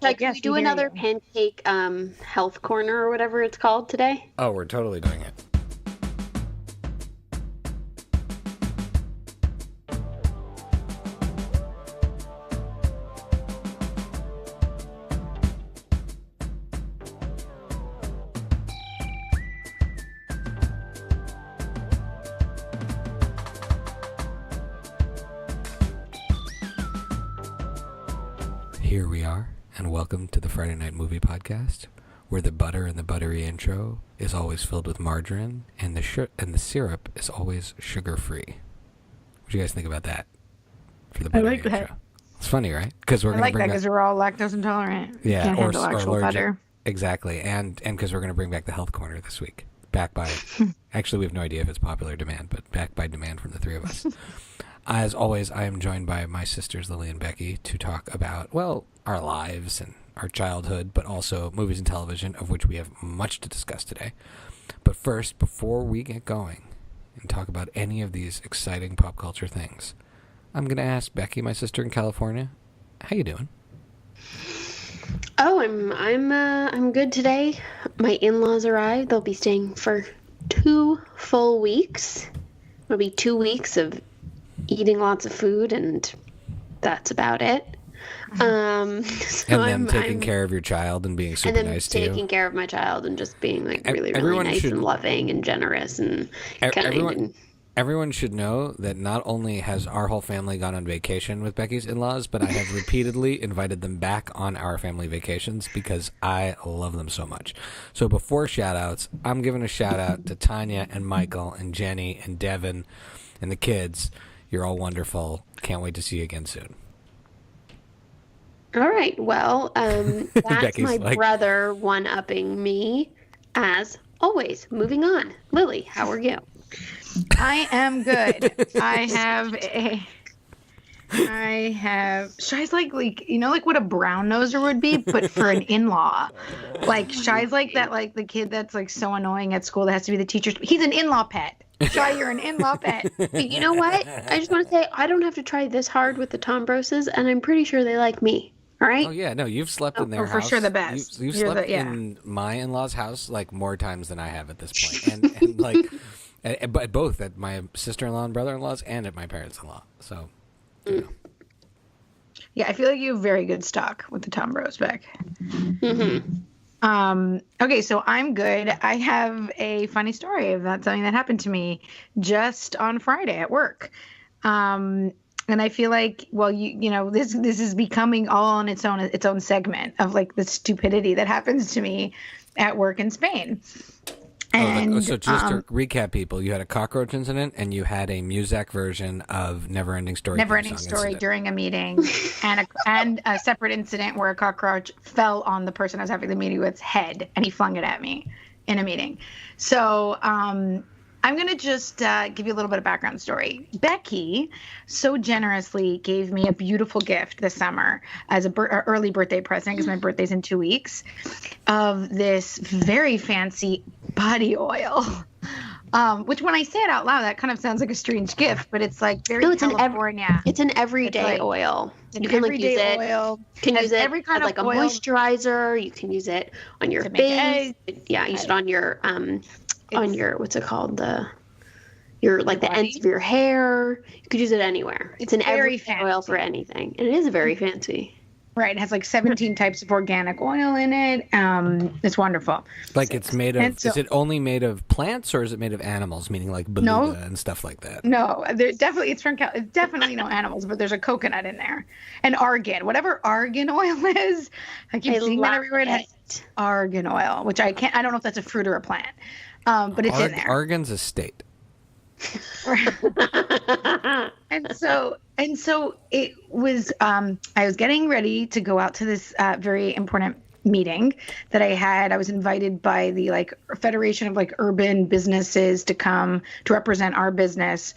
Like, can we do another pancake health corner or whatever it's called today? Oh, we're totally doing it. Here we are, and welcome to the Friday Night Movie Podcast, where the butter in the buttery intro is always filled with margarine, and the syrup is always sugar-free. What do you guys think about that? For the buttery intro. That. It's funny, right? Because we're I like that because we're all lactose intolerant. Yeah, can't handle actual butter. Exactly, and because we're going to bring back the health corner this week, back by. Actually, we have no idea if it's popular demand, but back by demand from the three of us. As always, I am joined by my sisters Lily and Becky to talk about, well, our lives and our childhood, but also movies and television, of which we have much to discuss today. But first, before we get going and talk about any of these exciting pop culture things, I'm going to ask Becky, my sister in California, how you doing? Oh, I'm good today. My in-laws arrived. They'll be staying for 2 full weeks. It'll be 2 weeks of eating lots of food, and that's about it. So and then taking care of your child and being super nice to you. Taking care of my child and just being like really nice and loving and generous and kind. Everyone should know that not only has our whole family gone on vacation with Becky's in-laws, but I have repeatedly invited them back on our family vacations because I love them so much. So before shout-outs, I'm giving a shout-out to Tanya and Michael and Jenny and Devin and the kids. You're all wonderful. Can't wait to see you again soon. All right. Well, that's my brother one-upping me, as always. Moving on. Lily, how are you? I am good. Shai's like what a brown noser would be, but for an in-law. Like Shai's like that, like the kid that's like so annoying at school that has to be the teacher's. He's an in-law pet. Shai, you're an in-law pet. But you know what? I just want to say I don't have to try this hard with the Tombroses, and I'm pretty sure they like me. All right? Oh yeah, no, you've slept in their house. For sure, the best. You've slept in my in-laws' house like more times than I have at this point, and like, but both at my sister-in-law and brother-in-law's, and at my parents-in-law. So, you know. Yeah, I feel like you have very good stock with the Tom Bros back. Mm-hmm. Okay, so I'm good. I have a funny story about something that happened to me just on Friday at work. And I feel like, well, you know, this is becoming all on its own segment of like the stupidity that happens to me at work in Spain. And so just to recap, people, you had a cockroach incident and you had a Muzak version of Never-Ending Story. Never-Ending Story during a meeting, and a separate incident where a cockroach fell on the person I was having the meeting with's head, and he flung it at me in a meeting. So I'm going to just give you a little bit of background story. Becky so generously gave me a beautiful gift this summer as an early birthday present, because my birthday's in 2 weeks, of this very fancy body oil. Which when I say it out loud, that kind of sounds like a strange gift, but it's like very California. It's an everyday oil. You can like use it. You can use it every kind of like a moisturizer. You can use it on your face. Yeah, use it on your what's it called, the ends of your hair. You could use it anywhere. It's an everyday oil for anything, and it is very fancy. Right, it has like 17 types of organic oil in it. It's wonderful. Like it's made of. Is it only made of plants, or is it made of animals? Meaning like beluga and stuff like that. No, it's definitely no animals, but there's a coconut in there, and argan. Whatever argan oil is, I keep seeing that everywhere. It has argan oil, which I don't know if that's a fruit or a plant. But it's in there. Argan's a state. and so it was, I was getting ready to go out to this very important meeting that I had. I was invited by the like Federation of like urban businesses to come to represent our business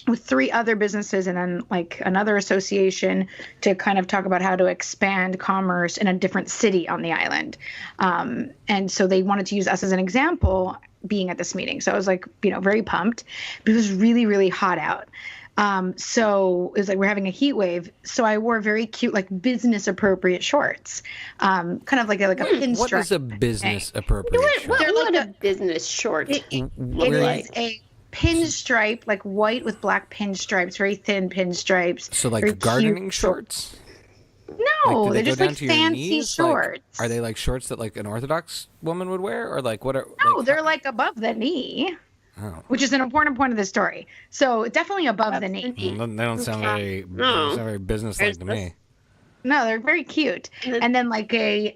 with 3 other businesses and then like another association to kind of talk about how to expand commerce in a different city on the island. And so they wanted to use us as an example being at this meeting. So I was like, very pumped, but it was really, really hot out. So it was like we're having a heat wave. So I wore very cute, like business appropriate shorts, kind of like a pinstripe. What is a business appropriate short? They're like a business short. It is a pinstripe, like white with black pinstripes, very thin pinstripes. So like gardening shorts? No, like, they're just like fancy shorts. Like, are they like shorts that like an Orthodox woman would wear, or like what? No, like, they're like above the knee. Oh. Which is an important point of the story. So definitely above the knee. They don't sound very business-like to me. No, they're very cute. And then like a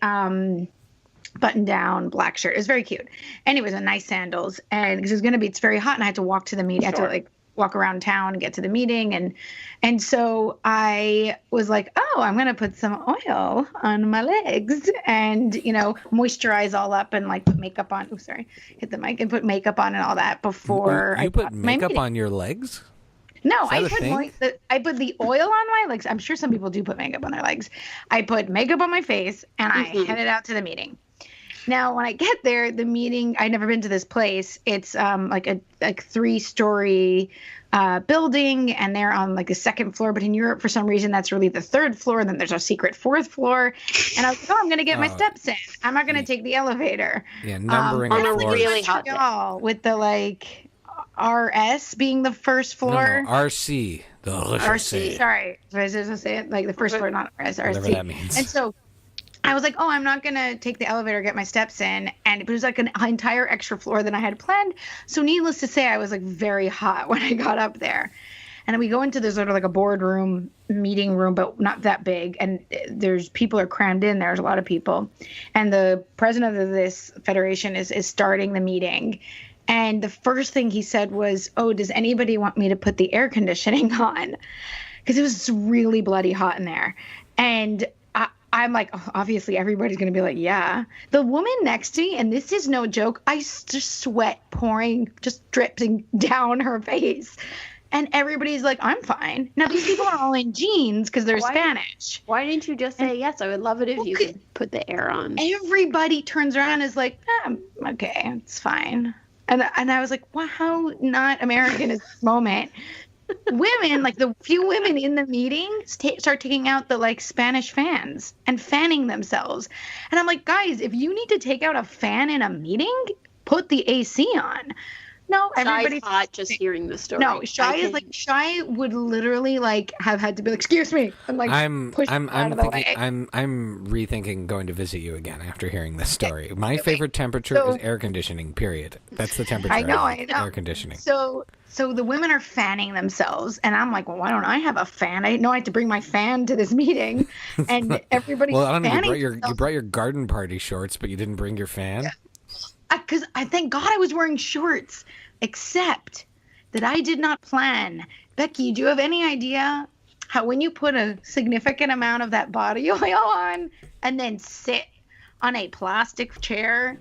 button-down black shirt. It was very cute. Anyways, and nice sandals. And because it's very hot, and I had to walk to the meeting. I had to like walk around town and get to the meeting. And so I was like, oh, I'm going to put some oil on my legs and, moisturize all up and like put makeup on. Oh, sorry. Hit the mic and put makeup on and all that before you put makeup on your legs? No, I put the oil on my legs. I'm sure some people do put makeup on their legs. I put makeup on my face and I headed out to the meeting. Now, when I get there, the meeting, I'd never been to this place. It's like a 3-story building, and they're on like the 2nd floor. But in Europe, for some reason, that's really the 3rd floor. And then there's a secret 4th floor. And I was like, I'm going to get my steps in. I'm not going to take the elevator. Yeah, numbering on a really hot day. With the like RS being the 1st floor. No, RC. RC. Sorry. I was just going to say it like the 1st floor, not RS. RC. Whatever that means. And so I was like, I'm not going to take the elevator, get my steps in. And it was like an entire extra floor than I had planned. So needless to say, I was like very hot when I got up there. And then we go into this sort of like a boardroom, meeting room, but not that big. And people are crammed in. There's a lot of people. And the president of this federation is starting the meeting. And the first thing he said was, does anybody want me to put the air conditioning on? Because it was really bloody hot in there. And I'm like, obviously everybody's going to be like, yeah. The woman next to me, and this is no joke, I just sweat pouring, just dripping down her face. And everybody's like, I'm fine. Now, these people are all in jeans because they're Spanish. Why didn't you just say, yes, I would love it if you could put the air on? Everybody turns around and is like, okay, it's fine. And I was like, wow, how not American is this moment? Women, like the few women in the meeting, start taking out the like Spanish fans and fanning themselves. And I'm like, guys, if you need to take out a fan in a meeting, put the AC on. No, everybody's hot just hearing the story. No, Shai would literally like have had to be like, excuse me, and like push out of the way. I'm rethinking going to visit you again after hearing this story. My favorite temperature is air conditioning. Period. That's the temperature. I know. Air conditioning. So the women are fanning themselves, and I'm like, well, why don't I have a fan? I know I had to bring my fan to this meeting, and everybody's fanning. You brought your garden party shorts, but you didn't bring your fan. Yeah. Because I thank God I was wearing shorts, except that I did not plan. Becky, do you have any idea how when you put a significant amount of that body oil on and then sit on a plastic chair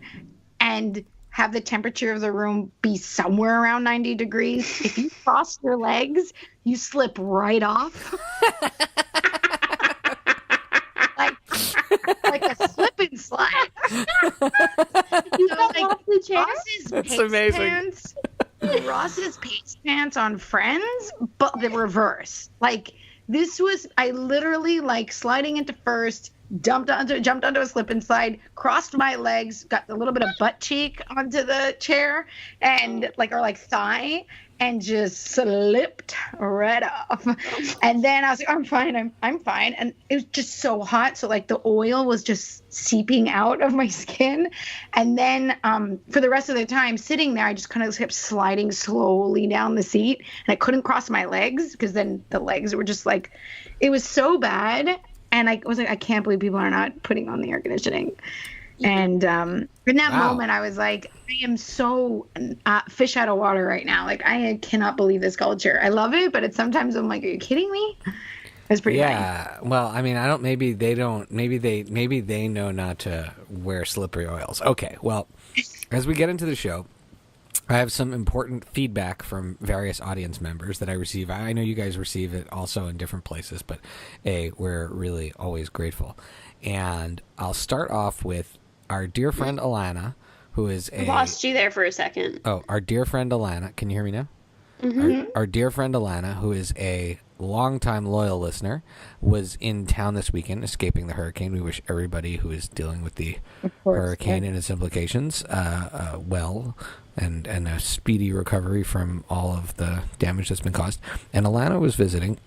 and have the temperature of the room be somewhere around 90 degrees, if you cross your legs, you slip right off? like a slip and slide. You know, like Ross's pace pants on Friends, but the reverse. Like I literally like sliding into first, jumped onto a slip and slide, crossed my legs, got a little bit of butt cheek onto the chair and or thigh, and just slipped right off. And then I was like, I'm fine. And it was just so hot. So like the oil was just seeping out of my skin. And then for the rest of the time sitting there, I just kind of kept sliding slowly down the seat, and I couldn't cross my legs because then the legs were just like, it was so bad. And I was like, I can't believe people are not putting on the air conditioning. And in that moment, I was like, I am so fish out of water right now. Like, I cannot believe this culture. I love it, but sometimes I'm like, are you kidding me? That's pretty funny. Yeah. Well, I mean, maybe they know not to wear slippery oils. Okay. Well, as we get into the show, I have some important feedback from various audience members that I receive. I know you guys receive it also in different places, but we're really always grateful. And I'll start off with our dear friend Alana, who is lost you there for a second. Oh, our dear friend Alana. Can you hear me now? Our dear friend Alana, who is a longtime loyal listener, was in town this weekend, escaping the hurricane. We wish everybody who is dealing with the hurricane and its implications well and a speedy recovery from all of the damage that's been caused. And Alana was visiting,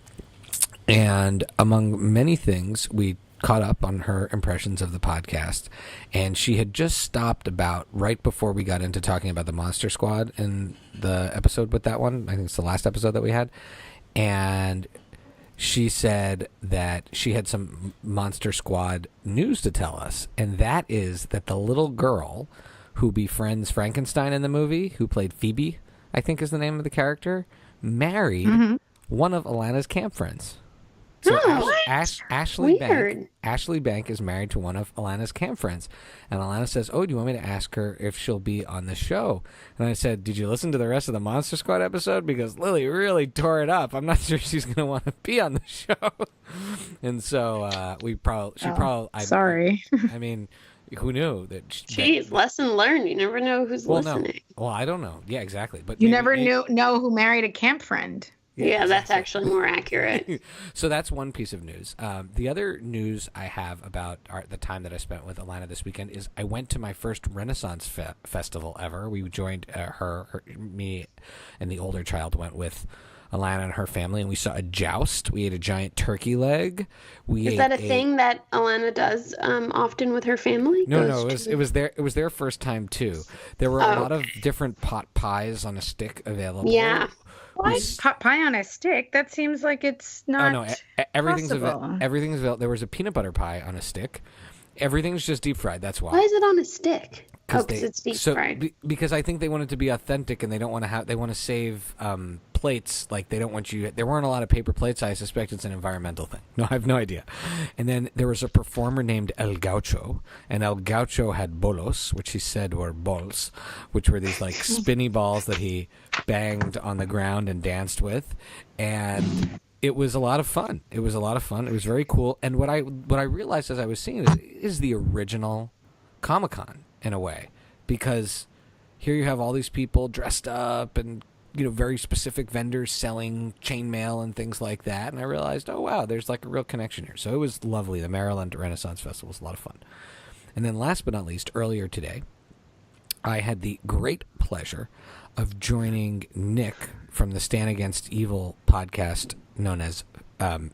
and among many things, we caught up on her impressions of the podcast, and she had just stopped about right before we got into talking about the Monster Squad in the episode with that one. I think it's the last episode that we had. And she said that she had some Monster Squad news to tell us, and that is that the little girl who befriends Frankenstein in the movie, who played Phoebe, I think is the name of the character, married one of Alana's camp friends. So Ashley Bank is married to one of Alana's camp friends. And Alana says, do you want me to ask her if she'll be on the show? And I said, did you listen to the rest of the Monster Squad episode? Because Lily really tore it up. I'm not sure she's going to want to be on the show. And so sorry. I mean, who knew that? Jeez, lesson learned. You never know who's listening. No. Well, I don't know. Yeah, exactly. But you never know who married a camp friend. Yeah, that's actually more accurate. So that's one piece of news. The other news I have about the time that I spent with Alana this weekend is I went to my first Renaissance festival ever. We joined me and the older child went with Alana and her family, and we saw a joust. We ate a giant turkey leg. Is that a thing that Alana does often with her family? No, it was their first time too. There were a lot of different pot pies on a stick available. Yeah. What? Pot pie on a stick? That seems like it's not. Oh no, everything's available. There was a peanut butter pie on a stick. Everything's just deep fried. That's why. Why is it on a stick? Because it's deep fried. Because I think they want it to be authentic, and they don't want to have. They want to save plates. Like they don't want you. There weren't a lot of paper plates. I suspect it's an environmental thing. No, I have no idea. And then there was a performer named El Gaucho, and El Gaucho had bolos, which he said were bols, which were these like spinny balls that he banged on the ground and danced with, and it was a lot of fun. It was very cool. And what I realized as I was seeing it is the original Comic-Con in a way, because here you have all these people dressed up and very specific vendors selling chainmail and things like that. And I realized, oh wow, there's like a real connection here. So it was lovely. The Maryland Renaissance Festival was a lot of fun. And then last but not least, earlier today, I had the great pleasure of joining Nick from the Stand Against Evil podcast, known as the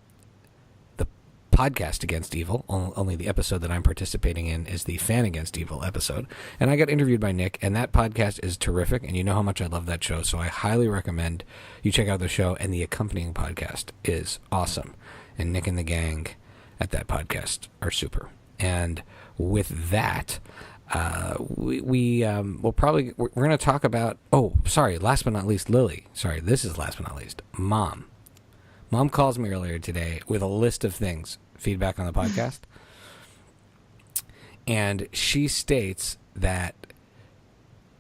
Podcast Against Evil. Only the episode that I'm participating in is the Fan Against Evil episode. And I got interviewed by Nick, and that podcast is terrific, and you know how much I love that show, so I highly recommend you check out the show, and the accompanying podcast is awesome. And Nick and the gang at that podcast are super. And with that, we're going to talk about, last but not least, Lily. Sorry, this is last but not least. Mom calls me earlier today with a list of things, feedback on the podcast. And she states that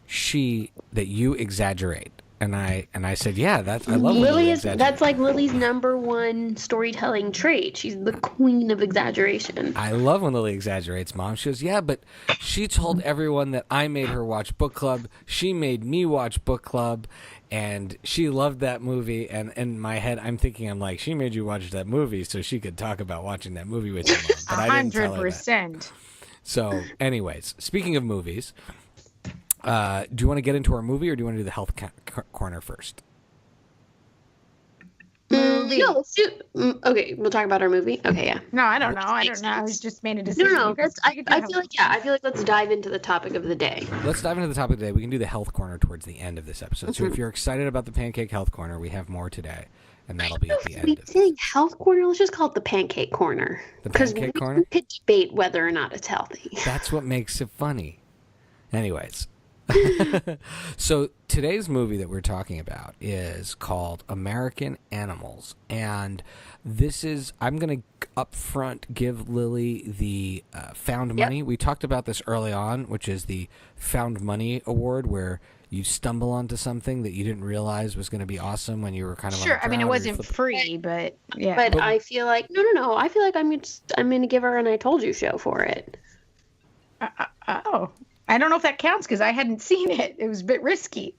you exaggerate. And I said, yeah, I love Lily. That's like Lily's number one storytelling trait. She's the queen of exaggeration. I love when Lily exaggerates, Mom. She goes, yeah, but she told everyone that I made her watch book club. She made me watch book club, and she loved that movie. And in my head, I'm like, she made you watch that movie so she could talk about watching that movie with you, Mom. But I didn't tell her that. 100%. So, anyways, speaking of movies, do you want to get into our movie, or do you want to do the health corner first? Movie. No, let's do. Okay, we'll talk about our movie. Okay, yeah. No, I don't know. I was just made a decision. No. I feel like let's dive into the topic of the day. Let's dive into the topic of the day. We can do the health corner towards the end of this episode. Mm-hmm. So if you're excited about the Pancake Health Corner, we have more today, and that'll be at the end. Saying health corner, let's just call it the Pancake Corner. The Pancake Corner. We could debate whether or not it's healthy. That's what makes it funny. Anyways. So today's movie that we're talking about is called American Animals, and I'm going to up front give Lily the found money. We talked about this early on, which is the found money award, where you stumble onto something that you didn't realize was going to be awesome when you were kind of sure. I mean, it wasn't free, but yeah. But I feel like no. I feel like I'm going to give her an I told you show for it. Oh. I don't know if that counts because I hadn't seen it. It was a bit risky.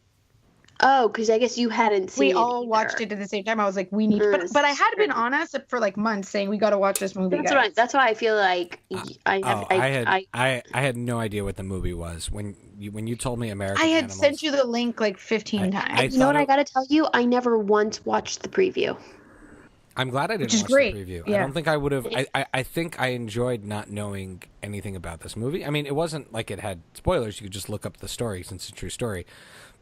Oh, because I guess you hadn't seen it. We all watched it at the same time. I was like, we need to. But I had been on us for like months saying we got to watch this movie. That's why I feel like I had no idea what the movie was when you told me American I had Animals. Sent you the link like 15 times. You know what I got to tell you? I never once watched the preview. I'm glad I didn't watch the preview. Yeah. I don't think I would have. I think I enjoyed not knowing anything about this movie. I mean, it wasn't like it had spoilers. You could just look up the story since it's a true story.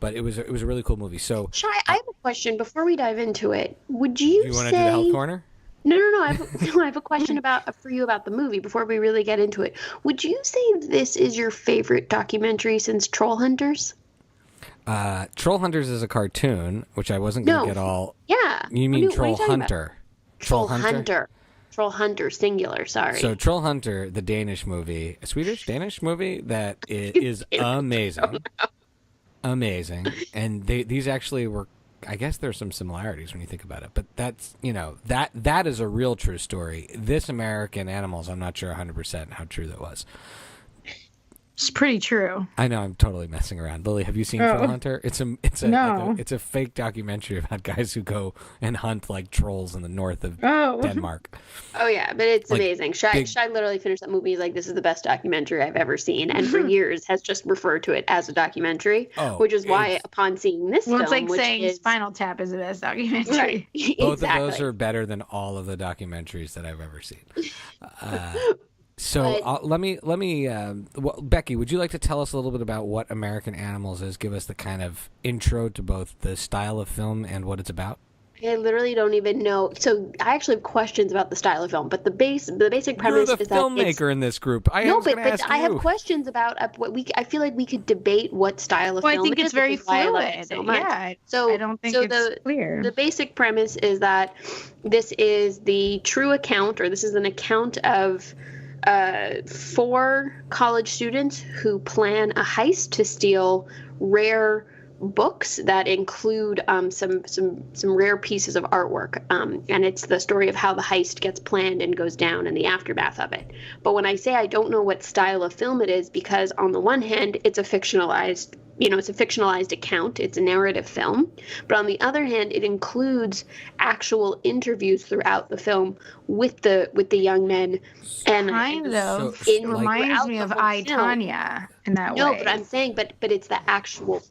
But it was a really cool movie. So, Shai, I have a question before we dive into it. Would you want to do the health corner? No. I have a question for you about the movie before we really get into it. Would you say this is your favorite documentary since Troll Hunters? Troll Hunters is a cartoon, which I wasn't going to get all. Yeah. You mean Troll Hunter? Troll Hunter. Troll Hunter, singular, sorry. So Troll Hunter, the Danish movie, a Swedish-Danish movie that is amazing. Oh, no. Amazing. And these actually were, I guess there's some similarities when you think about it, but that's, that is a real true story. This American Animals, I'm not sure 100% how true that was. It's pretty true. I know, I'm totally messing around. Lily, have you seen Troll Hunter? It's a fake documentary about guys who go and hunt like trolls in the north of Denmark. Oh yeah, but it's amazing. Shai literally finished that movie. He's like, this is the best documentary I've ever seen, and for years has just referred to it as a documentary, which is why upon seeing this film, it's like saying Spinal Tap is the best documentary. Right. Both of those are better than all of the documentaries that I've ever seen. So let me. Becky, would you like to tell us a little bit about what American Animals is? Give us the kind of intro to both the style of film and what it's about. I literally don't even know. So I actually have questions about the style of film, but the basic premise is that You're the filmmaker in this group. I have questions about I feel like we could debate what style of film. I think it's very fluid. So I don't think it's clear. The basic premise is that this is the true account, or this is an account of 4 college students who plan a heist to steal rare books that include some rare pieces of artwork, and it's the story of how the heist gets planned and goes down and the aftermath of it. But when I say I don't know what style of film it is, because on the one hand it's a fictionalized account, it's a narrative film, but on the other hand it includes actual interviews throughout the film with the young men, and it reminds me of I, Tonya in that way. No, but I'm saying but it's the actual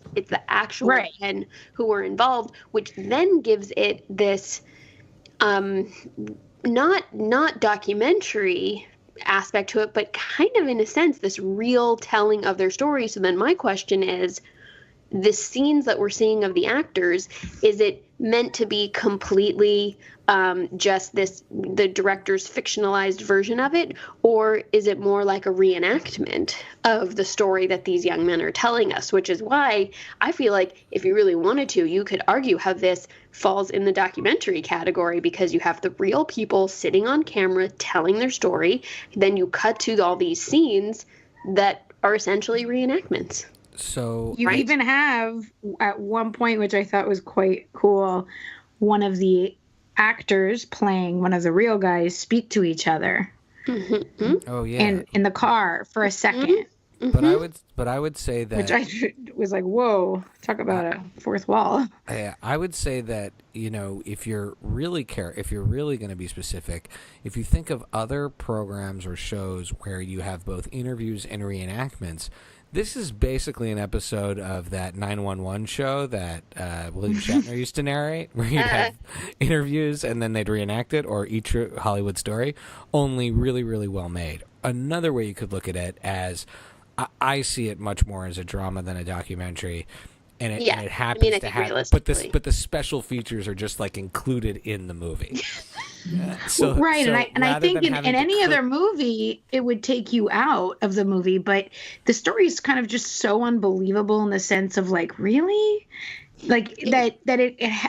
right. men who were involved, which then gives it this not documentary aspect to it, but kind of in a sense this real telling of their story. So then my question is, the scenes that we're seeing of the actors, is it meant to be completely just the director's fictionalized version of it, or is it more like a reenactment of the story that these young men are telling us? Which is why I feel like if you really wanted to, you could argue how this falls in the documentary category, because you have the real people sitting on camera telling their story, then you cut to all these scenes that are essentially reenactments. So you even have at one point, which I thought was quite cool, one of the actors playing one of the real guys speak to each other. Mm-hmm. Oh yeah, in the car for a second. Mm-hmm. But I would say that, which I was like, whoa, talk about a fourth wall. I would say that, if you're really going to be specific, if you think of other programs or shows where you have both interviews and reenactments, this is basically an episode of that 911 show that William Shatner used to narrate, where you'd have interviews and then they'd reenact it, or each Hollywood story, only really, really well made. Another way you could look at it as, I see it much more as a drama than a documentary, and it happens to happen. But the special features are just like included in the movie. And I think in any other movie it would take you out of the movie, but the story is kind of just so unbelievable in the sense of like, really, like that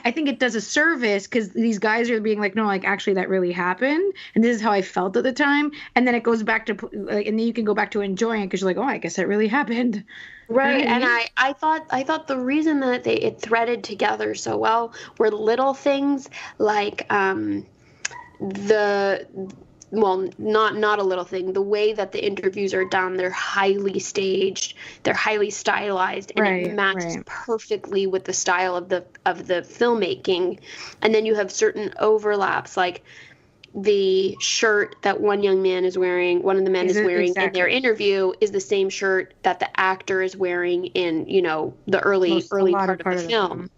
I think it does a service, because these guys are being like, no, like actually that really happened, and this is how I felt at the time, and then it goes back to and then you can go back to enjoying it because you're like, oh, I guess that really happened. Right, and I thought the reason that it threaded together so well were little things like the well, not a little thing. The way that the interviews are done, they're highly staged, they're highly stylized, and it matches perfectly with the style of the filmmaking. And then you have certain overlaps, like the shirt that one young man is wearing, one of the men is wearing in their interview, is the same shirt that the actor is wearing in, the early part of the film.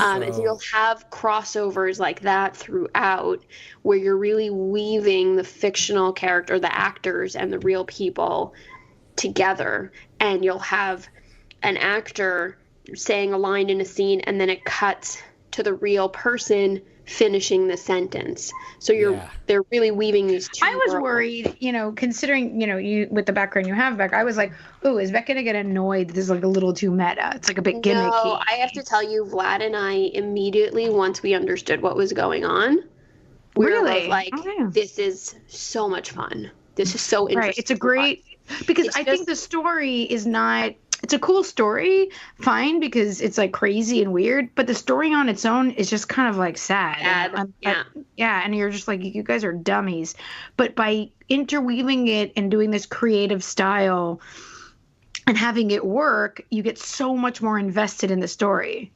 And so you'll have crossovers like that throughout, where you're really weaving the fictional character, the actors, and the real people together. And you'll have an actor saying a line in a scene, and then it cuts to the real person finishing the sentence. So they're really weaving these two I was worried, considering, you with the background you have, Beck, I was like, oh, is Beck going to get annoyed that this is like a little too meta? It's like a bit gimmicky. No, I have to tell you, Vlad and I immediately, once we understood what was going on, we were like, this is so much fun. This is so interesting. Right. It's a great, because I think the story is not, it's a cool story, fine, because it's like crazy and weird, but the story on its own is just kind of like sad. And you're just like, you guys are dummies. But by interweaving it and doing this creative style and having it work, you get so much more invested in the story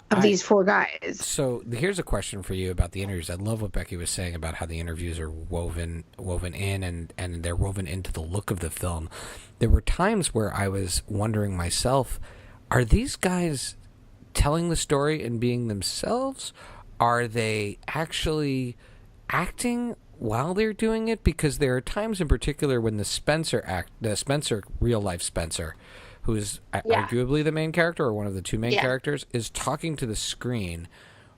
of these four guys. So here's a question for you about the interviews. I love what Becky was saying about how the interviews are woven in and they're woven into the look of the film. There were times where I was wondering myself, are these guys telling the story and being themselves? Are they actually acting while they're doing it? Because there are times in particular when the Spencer real life Spencer, who's arguably the main character or one of the two main characters, is talking to the screen,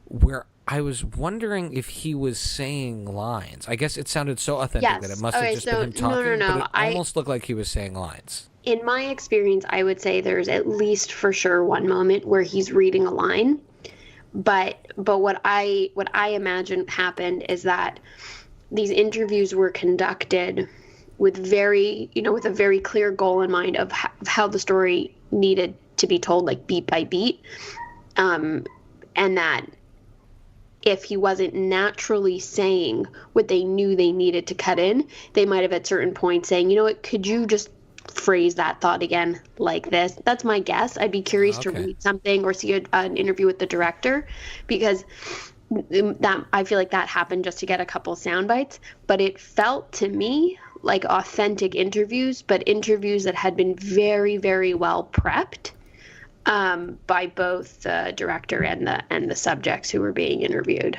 where I was wondering if he was saying lines. I guess it sounded so authentic that it must have just been him talking, but it almost looked like he was saying lines. In my experience, I would say there's at least for sure one moment where he's reading a line. But what I imagine happened is that these interviews were conducted with with a very clear goal in mind of how the story needed to be told, like beat by beat, and that if he wasn't naturally saying what they knew they needed to cut in, they might have at certain points saying, what, could you just phrase that thought again like this? That's my guess. I'd be curious to read something or see an interview with the director, because that I feel like that happened just to get a couple sound bites. But it felt to me like authentic interviews, but interviews that had been very, very well prepped by both the director and the subjects who were being interviewed.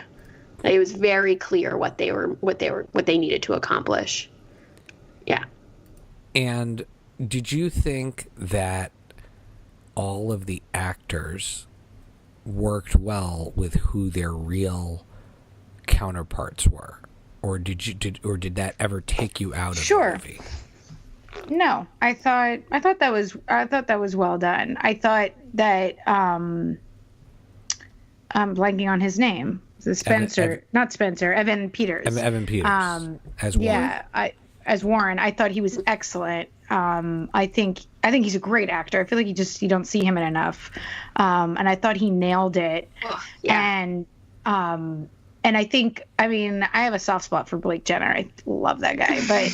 It was very clear what they needed to accomplish. Yeah. And did you think that all of the actors worked well with who their real counterparts were, or did that ever take you out of the movie? No, I thought that was well done. I thought that I'm blanking on his name. Evan Peters. Evan Peters as Warren. Yeah, as Warren, I thought he was excellent. I think he's a great actor. I feel like you don't see him in enough. And I thought he nailed it. And I think, I have a soft spot for Blake Jenner. I love that guy, but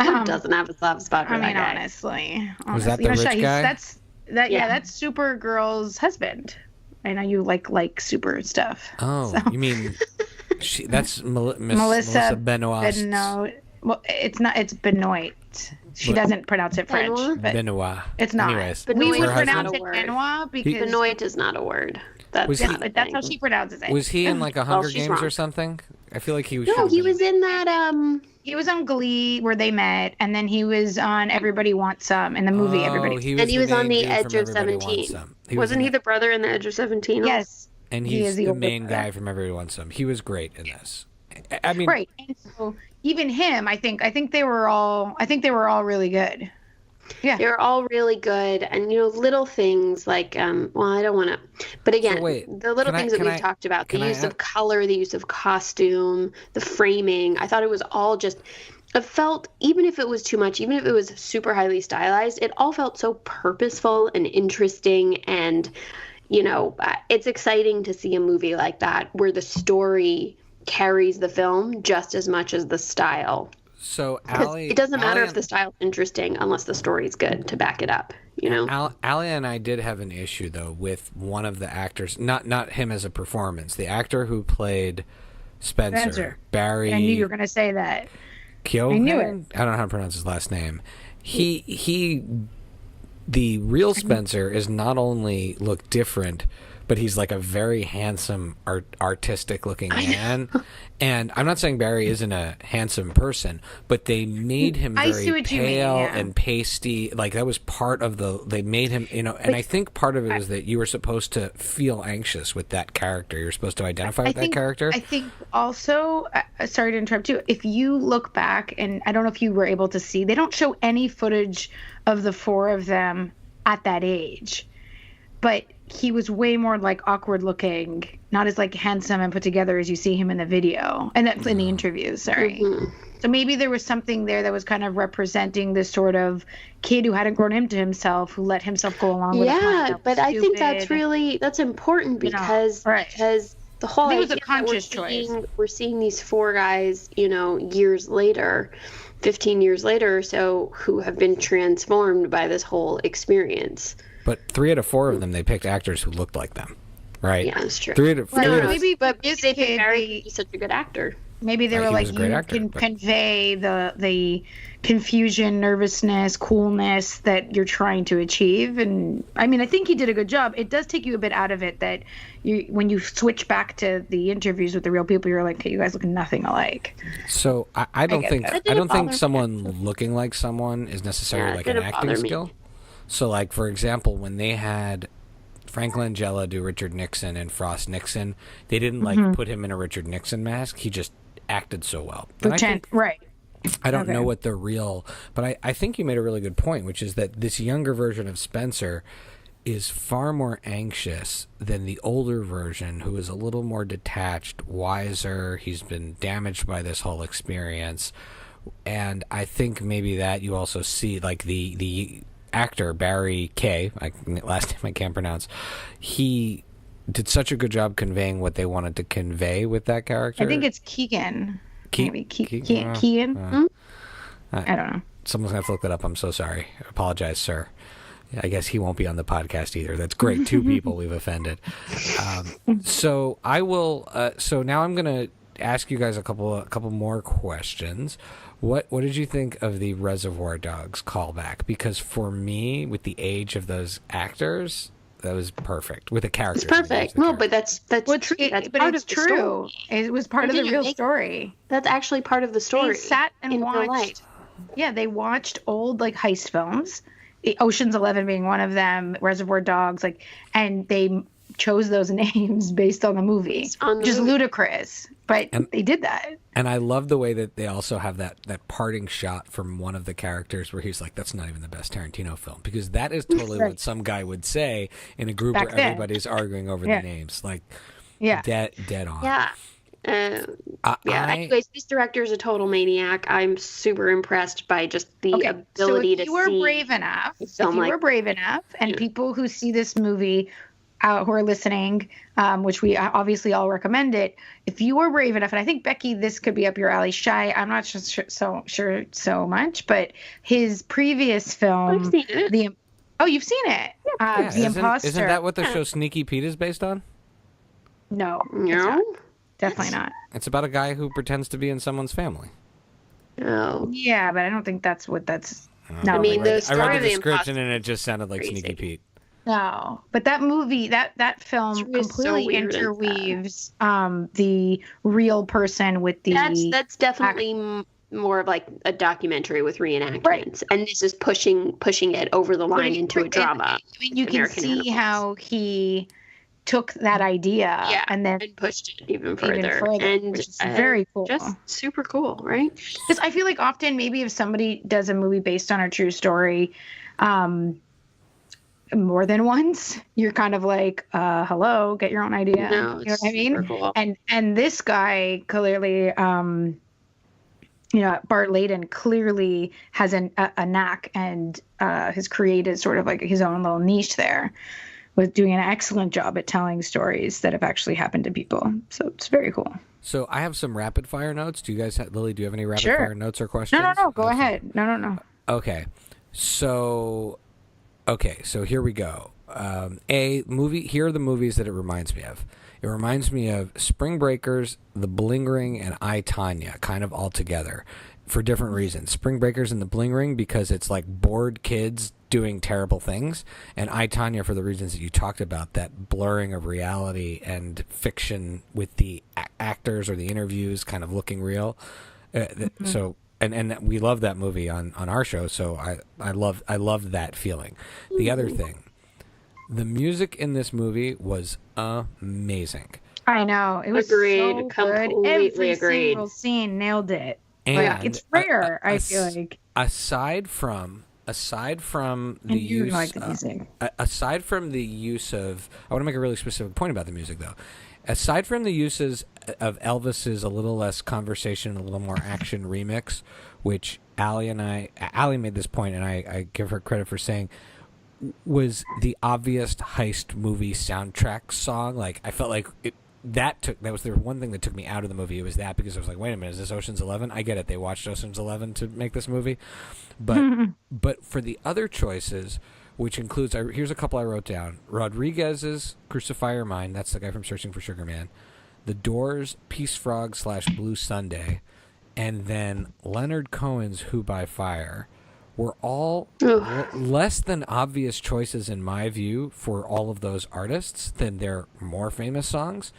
who doesn't have a soft spot for that guy? Honestly, was that the rich guy? That's Supergirl's husband. I know you like super stuff. Oh, so. You mean that's Melissa Benoist. Well, it's not. It's Benoit. She doesn't pronounce it French. Benoit. It's not. Anyways, we would pronounce it Benoit because Benoit is not a word. That's how she pronounces it. Was he in like a Hunger Games or something? I feel like he was. No, he was in that. He was on Glee where they met, and then he was on Everybody Wants Some in the movie Everybody. He was on The Edge of 17. Wasn't he the brother in The Edge of 17? Yes. And he's the main guy from Everybody Wants Some. He was great in this. Right. And so even him, I think they were all really good. Yeah. They're all really good. And, little things like, I don't want to, but again, the little things that we've talked about, the use of color, the use of costume, the framing, I thought it was all just, it felt, even if it was too much, even if it was super highly stylized, it all felt so purposeful and interesting. And, it's exciting to see a movie like that where the story carries the film just as much as the style. So it doesn't matter if the style's interesting unless the story's good to back it up, you know? Allie and I did have an issue, though, with one of the actors, not him as a performance, the actor who played Spencer. Barry. I knew you were going to say that. Keoghan? I knew it. I don't know how to pronounce his last name. The real Spencer is not only look different, but he's like a very handsome, artistic looking man. And I'm not saying Barry isn't a handsome person, but they made him very pale and pasty. Like that was part of they made him, you know, and I think part of it was that you were supposed to feel anxious with that character. You're supposed to identify with that character. I think also, sorry to interrupt you, if you look back, and I don't know if you were able to see, they don't show any footage of the four of them at that age. But he was way more like awkward looking, not as like handsome and put together as you see him in the video and in the interviews. Sorry. Mm-hmm. So maybe there was something there that was kind of representing this sort of kid who hadn't grown into himself, who let himself go along with it. Yeah, but I think that's important because because the whole idea was a conscious choice. We're seeing these four guys, you know, years later, 15 years later or so, who have been transformed by this whole experience. But 3 out of 4 of them, they picked actors who looked like them, right? Yeah, that's true. But they think Barry is such a good actor. Maybe they were like, can convey the confusion, nervousness, coolness that you're trying to achieve. And I mean, I think he did a good job. It does take you a bit out of it that when you switch back to the interviews with the real people, you're like, okay, you guys look nothing alike. So I don't think someone looking like someone is necessarily like an acting skill. So, like, for example, when they had Frank Langella do Richard Nixon and Frost Nixon, they didn't, put him in a Richard Nixon mask. He just acted so well. Right. I don't know what the real... But I think you made a really good point, which is that this younger version of Spencer is far more anxious than the older version, who is a little more detached, wiser. He's been damaged by this whole experience. And I think maybe that you also see, like, the actor Barry K, last name I can't pronounce, he did such a good job conveying what they wanted to convey with that character. I think it's Keegan. Keegan? I don't know. Someone's going to have to look that up. I'm so sorry. I apologize, sir. I guess he won't be on the podcast either. That's great. 2 people we've offended. So I will. So now I'm going to ask you guys a couple more questions. What did you think of the Reservoir Dogs callback? Because for me, with the age of those actors, that was perfect. With the characters, it's perfect. No, but that's true. That's part of the story. It was part of the real story. That's actually part of the story. They sat and watched. Yeah, they watched old like heist films, Ocean's 11 being one of them, Reservoir Dogs, and they chose those names based on the movie, which is ludicrous, but they did that. And I love the way that they also have that parting shot from one of the characters where he's like, that's not even the best Tarantino film, because that is totally what some guy would say in a group where everybody's arguing over the names. Like, dead on. Yeah. Anyways, this director is a total maniac. I'm super impressed by just the ability to see. If you were brave enough, and people who see this movie who are listening, which we obviously all recommend it. If you are brave enough, and I think, Becky, this could be up your alley. Shai, I'm not sure so much, but his previous film, I've seen it. You've seen it? The Imposter. Isn't that what the show Sneaky Pete is based on? No. Definitely not. It's about a guy who pretends to be in someone's family. Oh. Yeah, but I don't think that's what that's... No, I mean, I read the description and it just sounded like crazy. Sneaky Pete. No, but that movie, that film completely interweaves the real person with the... That's definitely more of like a documentary with reenactments. Right. And this is pushing it over the line into a drama. You can see how he took that idea and then pushed it even further. And which is very cool. Just super cool, right? Because I feel like often maybe if somebody does a movie based on a true story, more than once, you're kind of like, hello, get your own idea. No, you know what I mean? Cool. And this guy clearly, Bart Layden clearly has a knack and has created sort of like his own little niche there, with doing an excellent job at telling stories that have actually happened to people. So it's very cool. So I have some rapid fire notes. Do you guys Lily, do you have any rapid fire notes or questions? No. Go ahead. No. Okay. So here we go. Here are the movies that it reminds me of. It reminds me of Spring Breakers, The Bling Ring, and I, Tonya, kind of all together for different reasons. Spring Breakers and The Bling Ring because it's like bored kids doing terrible things, and I, Tonya, for the reasons that you talked about, that blurring of reality and fiction with the actors or the interviews kind of looking real. So, and we love that movie on our show. So I love that feeling. The other thing, the music in this movie was amazing. I know, it was agreed. So good. Every single scene nailed it. And it's rare. I feel like aside from the use, like the music. Aside from the use of, I want to make a really specific point about the music though. Aside from the uses of Elvis's A Little Less Conversation, A Little More Action remix, which Allie made this point, and I give her credit for saying, was the obvious heist movie soundtrack song. Like, I felt like that was the one thing that took me out of the movie. It was that, because I was like, wait a minute, is this Ocean's 11? I get it. They watched Ocean's 11 to make this movie. But for the other choices, which includes, here's a couple I wrote down. Rodriguez's Crucify Your Mind. That's the guy from Searching for Sugar Man. The Doors' Peace Frog / Blue Sunday. And then Leonard Cohen's Who by Fire were all less than obvious choices in my view for all of those artists than their more famous songs.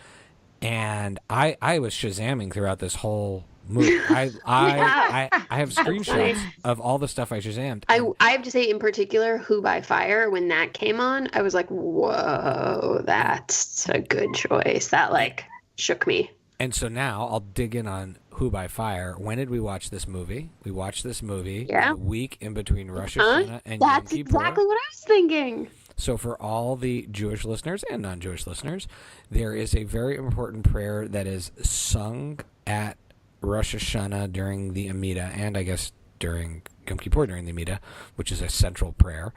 And I was Shazamming throughout this whole movie. I have screenshots of all the stuff I Shazammed. I have to say, in particular, Who by Fire, when that came on, I was like, whoa, that's a good choice. That shook me. And so now I'll dig in on Who by Fire. When did we watch this movie? We watched this movie the week in between Rosh Hashanah and Yom Kippur. That's exactly what I was thinking. So for all the Jewish listeners and non-Jewish listeners, there is a very important prayer that is sung at Rosh Hashanah during the Amidah, and I guess during Yom Kippur during the Amidah, which is a central prayer,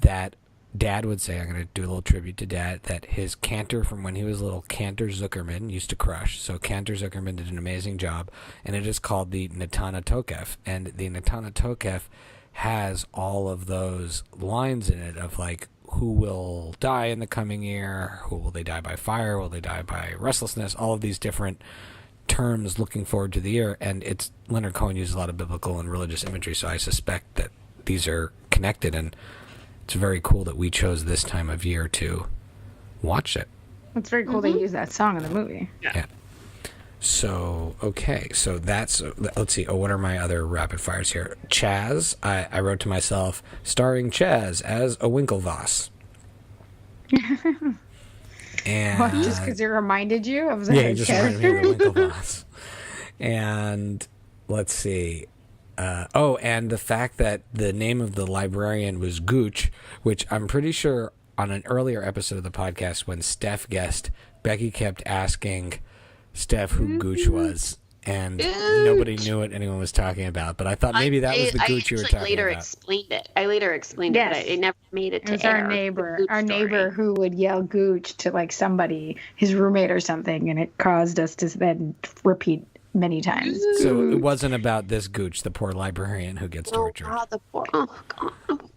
that Dad would say, I'm going to do a little tribute to Dad, that his cantor from when he was little, Cantor Zuckerman, used to crush. So Cantor Zuckerman did an amazing job, and it is called the Natana Tokef. And the Natana Tokef has all of those lines in it of who will die in the coming year, who will they die by fire, will they die by restlessness, all of these different terms looking forward to the year. And it's Leonard Cohen uses a lot of biblical and religious imagery, so I suspect that these are connected, and it's very cool that we chose this time of year to watch it. It's very cool they use that song in the movie. Yeah. So, okay. So that's, let's see. Oh, what are my other rapid fires here? Chaz. I wrote to myself, starring Chaz as a Winklevoss. And what, just because it reminded you of that? Yeah, it just reminded me of the Winklevoss. And let's see. And the fact that the name of the librarian was Gooch, which I'm pretty sure on an earlier episode of the podcast when Steph guessed, Becky kept asking Steph who Gooch was, and nobody knew what anyone was talking about. But I thought maybe that was the Gooch you were talking about. I later explained it, but it never made it to air. Our neighbor who would yell Gooch to somebody, his roommate or something, and it caused us to then repeat many times. So it wasn't about this Gooch, the poor librarian who gets tortured. God.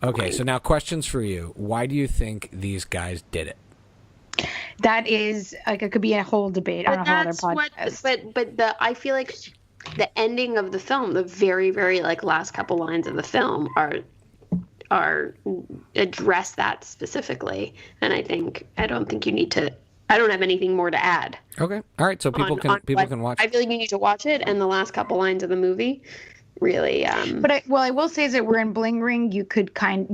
Okay, so now questions for you. Why do you think these guys did it? That is it could be a whole debate on a whole other podcast. But I feel like the ending of the film, the very, very last couple lines of the film are address that specifically, and I don't think you need to. I don't have anything more to add. Okay. All right. So people can watch. I feel like you need to watch it, and the last couple lines of the movie really. But I will say is that we're in Bling Ring. You can.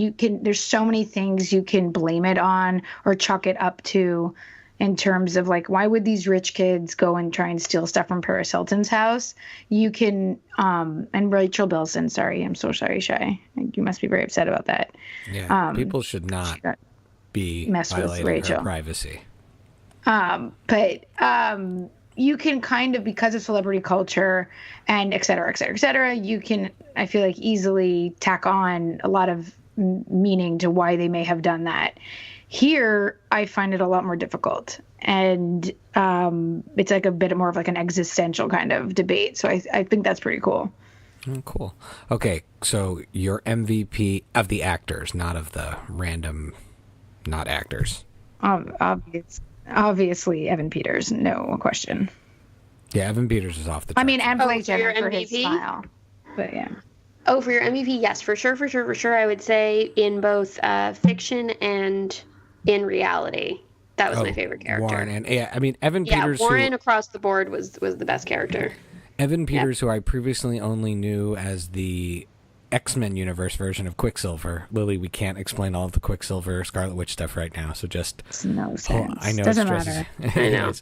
There's so many things you can blame it on or chalk it up to, in terms of why would these rich kids go and try and steal stuff from Paris Hilton's house? You can. And Rachel Bilson. Sorry, I'm so sorry, Shai. You must be very upset about that. Yeah. People should not be violating her privacy. But you can kind of, because of celebrity culture and et cetera, you can, I feel easily tack on a lot of meaning to why they may have done that. Here, I find it a lot more difficult. And it's like a bit more of like an existential kind of debate. So I think that's pretty cool. Cool. Okay, so your MVP of the actors, not of the random not actors. Obviously, Evan Peters, no question. Yeah, Evan Peters is off the charts. I mean, and Blake Jenner for his style. But yeah. Oh, for your MVP, yes, for sure. I would say in both fiction and in reality. That was my favorite character. Warren and Evan Peters. Yeah, Warren across the board was the best character. Evan Peters, who I previously only knew as the X-Men universe version of Quicksilver. Lily, we can't explain all of the Quicksilver Scarlet Witch stuff right now, so just it's no sense. I know doesn't it matter. I know,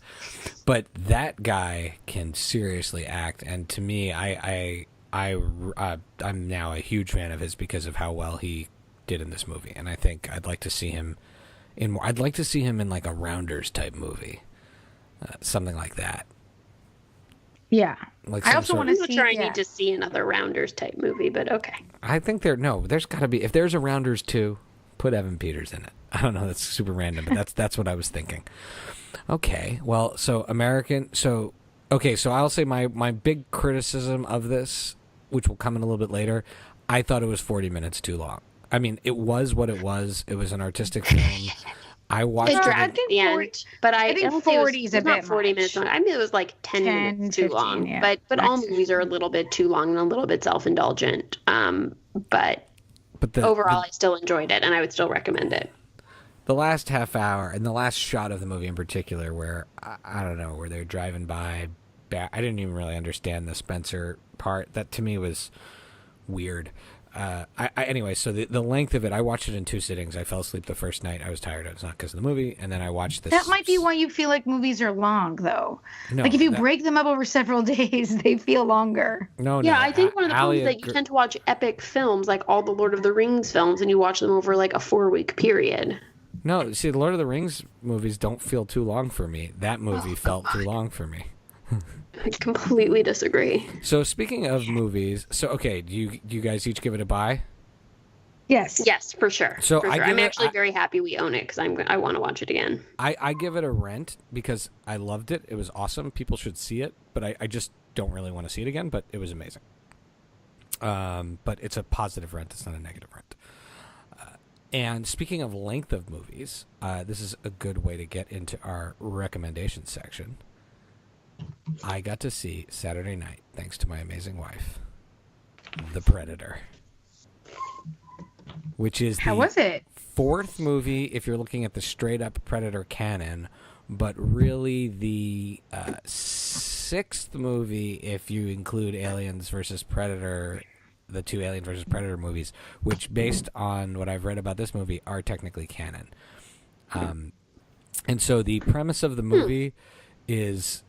but that guy can seriously act, and to me, I'm now a huge fan of his because of how well he did in this movie, and I think I'd like to see him in more. I'd like to see him in like a Rounders type movie, something like that. Yeah, like I also want to see. I need to see another Rounders type movie, but okay. I think there's got to be. If there's a Rounders 2, put Evan Peters in it. I don't know. That's super random, but that's what I was thinking. Okay, well, so I'll say my big criticism of this, which will come in a little bit later, I thought it was 40 minutes too long. I mean, it was what it was. It was an artistic film. I watched it at the end, but I think 40 is a bit 40 minutes long. I mean, it was like 10 minutes too 15, long. Yeah. But all movies are a little bit too long and a little bit self-indulgent. But overall, I still enjoyed it, and I would still recommend it. The last half hour and the last shot of the movie in particular, where I don't know, where they're driving by, I didn't even really understand the Spencer part. That to me was weird. Anyway, so the length of it, I watched it in 2 sittings. I fell asleep the first night. I was tired. It's not because of the movie. And then I watched this. That might be why you feel like movies are long, though. No, like if you break them up over several days, they feel longer. Yeah, I think one of the problems is that you tend to watch epic films, like all the Lord of the Rings films, and you watch them over like a 4-week period. No, see, the Lord of the Rings movies don't feel too long for me. That movie felt too long for me. I completely disagree. So speaking of movies, do you guys each give it a buy? Yes, for sure. So I'm actually very happy we own it because I want to watch it again. I give it a rent because I loved it. It was awesome. People should see it, but I just don't really want to see it again. But it was amazing. But it's a positive rent. It's not a negative rent. And speaking of length of movies, this is a good way to get into our recommendation section. I got to see Saturday night, thanks to my amazing wife, The Predator, which is how was it? 4th movie if you're looking at the straight up Predator canon, but really the 6th movie if you include Aliens versus Predator, the 2 Alien versus Predator movies, which based on what I've read about this movie are technically canon. And so the premise of the movie is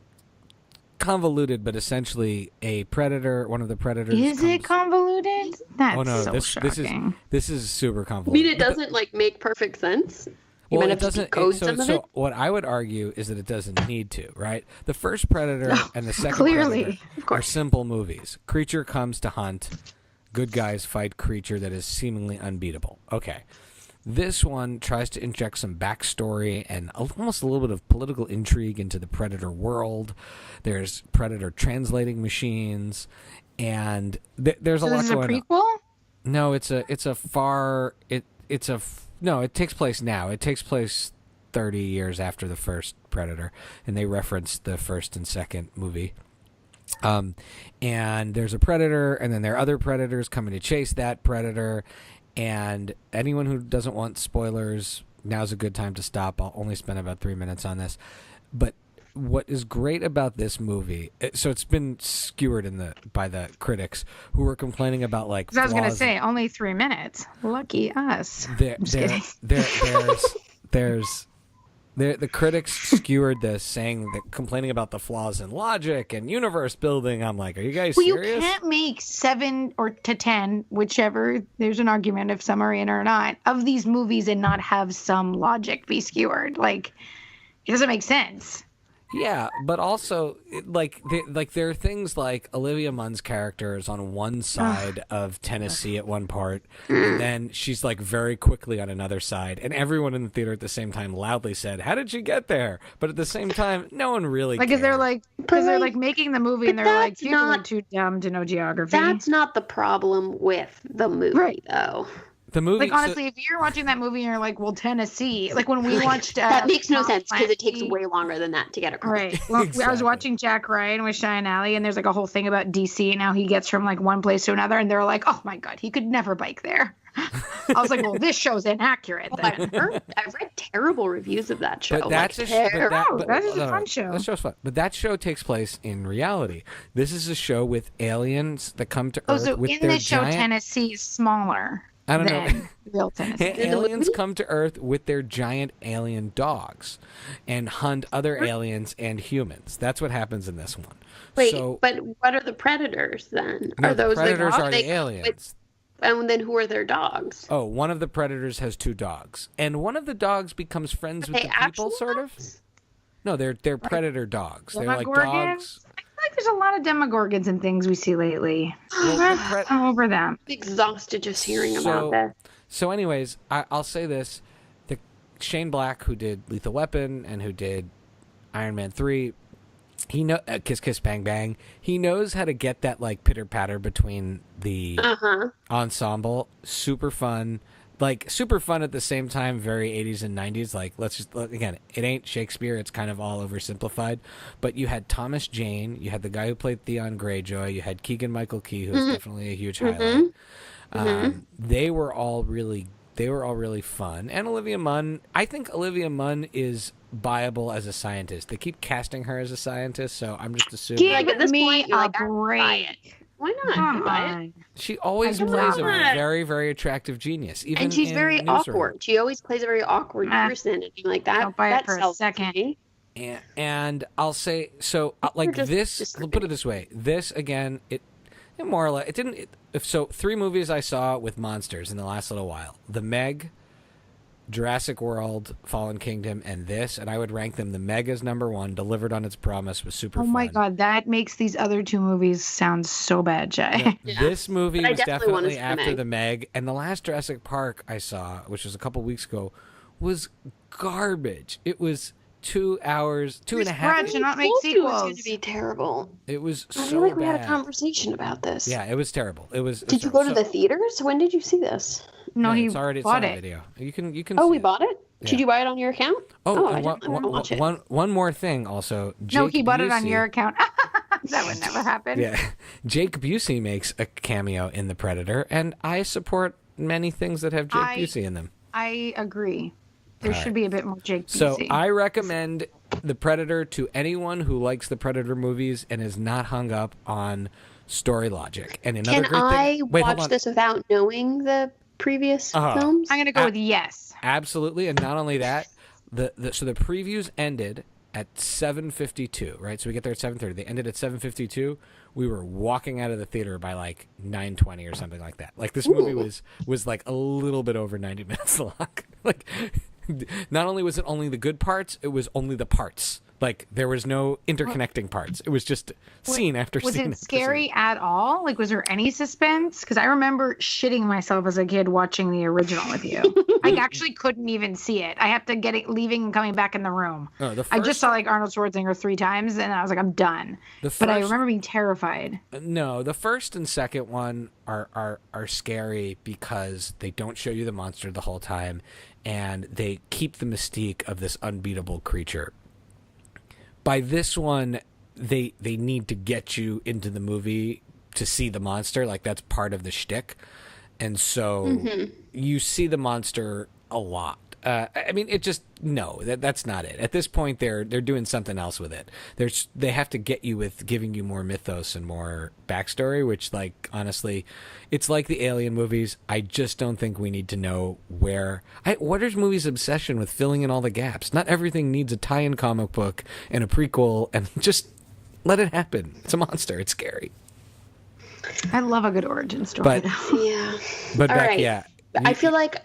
convoluted, but essentially a predator, one of the predators. Is it convoluted? That's shocking. This is super convoluted. I mean, it doesn't make perfect sense. You might have to decode some of it. What I would argue is that it doesn't need to, right? The first Predator and the second Predator are simple movies. Creature comes to hunt. Good guys fight creature that is seemingly unbeatable. Okay. This one tries to inject some backstory and almost a little bit of political intrigue into the Predator world. There's Predator translating machines, and there's a lot going on. Is it a prequel? No, it takes place now. It takes place 30 years after the first Predator, and they reference the first and second movie. And there's a Predator, and then there are other Predators coming to chase that Predator. And anyone who doesn't want spoilers, now's a good time to stop. I'll only spend about 3 minutes on this. But what is great about this movie, so it's been skewered by the critics who were complaining about like. I was going to say only 3 minutes. Lucky us. The critics skewered this, complaining about the flaws in logic and universe building. I'm like, are you guys serious? You can't make 7 or to 10, whichever. There's an argument if some are in or not, of these movies and not have some logic be skewered. Like, it doesn't make sense. Yeah, but also there are things like Olivia Munn's character is on one side of Tennessee at one part, and then she's like very quickly on another side, and everyone in the theater at the same time loudly said, "How did she get there?" But at the same time, no one really cared. Because they're like making the movie, and they're like, people are too dumb to know geography. That's not the problem with the movie, though. The movie, like, honestly, if you're watching that movie and you're like, well, Tennessee, like when we watched that makes no sense because it takes way longer than that to get across. Right. Well, Exactly. I was watching Jack Ryan with Shai and Allie, and there's like a whole thing about DC and how he gets from like one place to another, and they're like, oh my god, he could never bike there. I was like, well, this show's inaccurate. I've read terrible reviews of that show. But that's like, that is a fun show. That show's fun. But that show takes place in reality. This is a show with aliens that come to Earth so with in their this show, giant... Tennessee is smaller. I don't know. Real Tennessee. Aliens come to Earth with their giant alien dogs and hunt other aliens and humans. That's what happens in this one. Wait, but what are the predators then? No, are those the predators like, are the aliens. And then who are their dogs? Oh, one of the predators has 2 dogs, and one of the dogs becomes friends with the people, sort of. No, they're predator dogs. They're like dogs. I feel like there's a lot of Demogorgons and things we see lately. I'm over them. I'm exhausted just hearing about this. So, anyways, I'll say this: Shane Black, who did Lethal Weapon and who did Iron Man 3, he Kiss Kiss Bang Bang. He knows how to get that like pitter patter between the ensemble. Super fun. Like, super fun at the same time, very 80s and 90s. Like, again, it ain't Shakespeare. It's kind of all oversimplified. But you had Thomas Jane. You had the guy who played Theon Greyjoy. You had Keegan-Michael Key, who was definitely a huge highlight. They were all really fun. And Olivia Munn, I think Olivia Munn is viable as a scientist. They keep casting her as a scientist, so I'm just assuming. Give at this point, a break. Why not? She always plays a very, very attractive genius. Even and she's very awkward. She always plays a very awkward person. And like that. Don't buy it for a second. And I'll say, so like this, I'll put it this way. This, again, it more or less, it didn't. So 3 movies I saw with monsters in the last little while. The Meg, Jurassic World, Fallen Kingdom, and this, and I would rank them. The Meg is number 1, delivered on its promise, was super fun. Oh my god, that makes these other 2 movies sound so bad, Jay. Yeah. This movie was definitely after the Meg, and the last Jurassic Park I saw, which was a couple weeks ago, was garbage. It was 2 hours, 2.5. To not make sequels. It was going to be terrible. It was so bad. I feel like we had a conversation about this. Yeah, it was terrible. Did you go to the theaters? When did you see this? No, he it's already bought on it. video. You can. Oh, see we bought it. Yeah. Did you buy it on your account? Oh, I didn't watch it. One more thing. Also, no, he bought it on your account. That would never happen. Yeah, Jake Busey makes a cameo in The Predator, and I support many things that have Jake Busey in them. I agree. There should be a bit more Jake Busey. So I recommend The Predator to anyone who likes the Predator movies and is not hung up on story logic. And another Can I watch this without knowing the previous films? I'm going to go with yes. Absolutely. And not only that, so the previews ended at 7:52, right? So we get there at 7:30. They ended at 7:52. We were walking out of the theater by like 9:20 or something like that. Like, this movie was like a little bit over 90 minutes long. Like, not only was it only the good parts, it was only the parts. Like, there was no interconnecting parts. It was just scene after scene. Was it scary at all? Like, was there any suspense? Because I remember shitting myself as a kid watching the original with you. I actually couldn't even see it. I have to leaving and coming back in the room. I just saw like Arnold Schwarzenegger 3 times, and I was like, I'm done. But I remember being terrified. No, the first and second one are scary because they don't show you the monster the whole time, and they keep the mystique of this unbeatable creature. By this one, they need to get you into the movie to see the monster. Like, that's part of the shtick. And so you see the monster a lot. I mean, that's not it. At this point, they're doing something else with it. They have to get you with giving you more mythos and more backstory, which, like, honestly, it's like the Alien movies. I just don't think we need to know where. What is movies' obsession with filling in all the gaps? Not everything needs a tie-in comic book and a prequel, and just let it happen. It's a monster. It's scary. I love a good origin story. But Beck, right. yeah. I feel like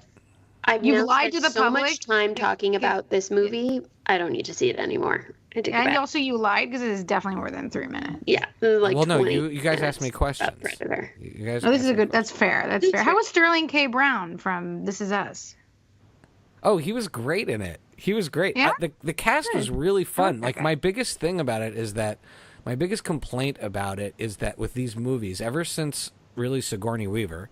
I've lied to the so public. much time talking about this movie I don't need to see it anymore. And also you lied because it is definitely more than 3 minutes. Yeah. Like well, no, you guys asked me questions. You guys this is a good. That's fair. That's fair. How was Sterling K. Brown from This Is Us? Oh, he was great in it. He was great. Yeah? The cast was really fun. Like, my biggest thing about it is that, my biggest complaint about it is that with these movies, ever since really Sigourney Weaver,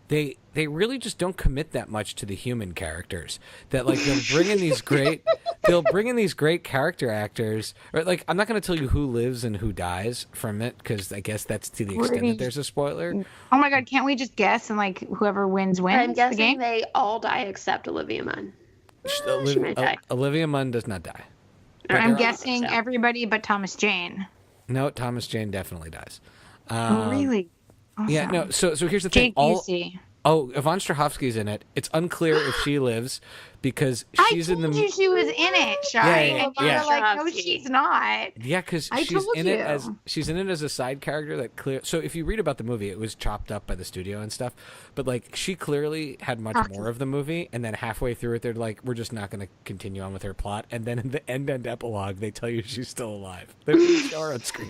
they really just don't commit that much to the human characters. That, like, they'll bring in these great character actors. Or, like, I'm not going to tell you who lives and who dies from it, because I guess that's to the extent that there's a spoiler. Oh my God, can't we just guess and, like, whoever wins I'm guessing the game? They all die except Olivia Munn. She might die. Olivia Munn does not die. I'm guessing everybody but Thomas Jane. No, Thomas Jane definitely dies. Really? Awesome. Yeah, no. So here's the thing. Yvonne Strahovski's in it. It's unclear if she lives because she's in the. I told you she was in it, Shai. And you're like, no, she's not. Yeah, because she's in it as a side character that clear. So if you read about the movie, it was chopped up by the studio and stuff. But like, she clearly had much more of the movie, and then halfway through it, they're like, we're just not going to continue on with her plot. And then in the end epilogue, they tell you she's still alive. They show her on screen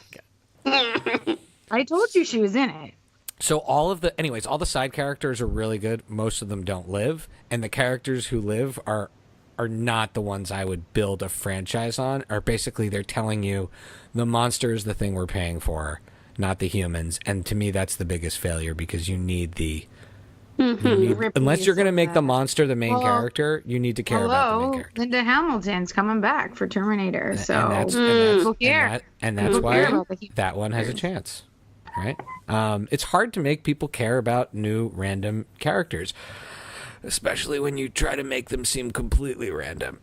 again. I told you she was in it. So all the side characters are really good. Most of them don't live, and the characters who live are not the ones I would build a franchise on. Or basically, they're telling you the monster is the thing we're paying for, not the humans. And to me, that's the biggest failure because you need unless you're going to make the monster the main character, you need to care about the main character. Linda Hamilton's coming back for Terminator, and that's why that one has a chance. Right? It's hard to make people care about new random characters, especially when you try to make them seem completely random.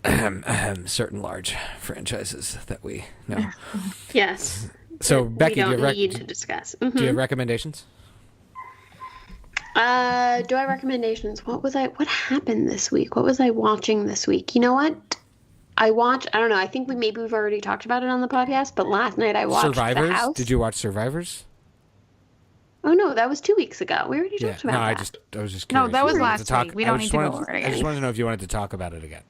Certain large franchises that we know. Yes. So, Becky, do you to discuss. Do you have recommendations? Do I have recommendations? What happened this week? What was I watching this week? You know what? I don't know. I think we've already talked about it on the podcast, but last night I watched Survivors. The House. Did you watch Survivors? Oh no, that was 2 weeks ago. We already talked about that. I was just curious. No, that was last week. We don't need to go over it again. I just wanted to know if you wanted to talk about it again.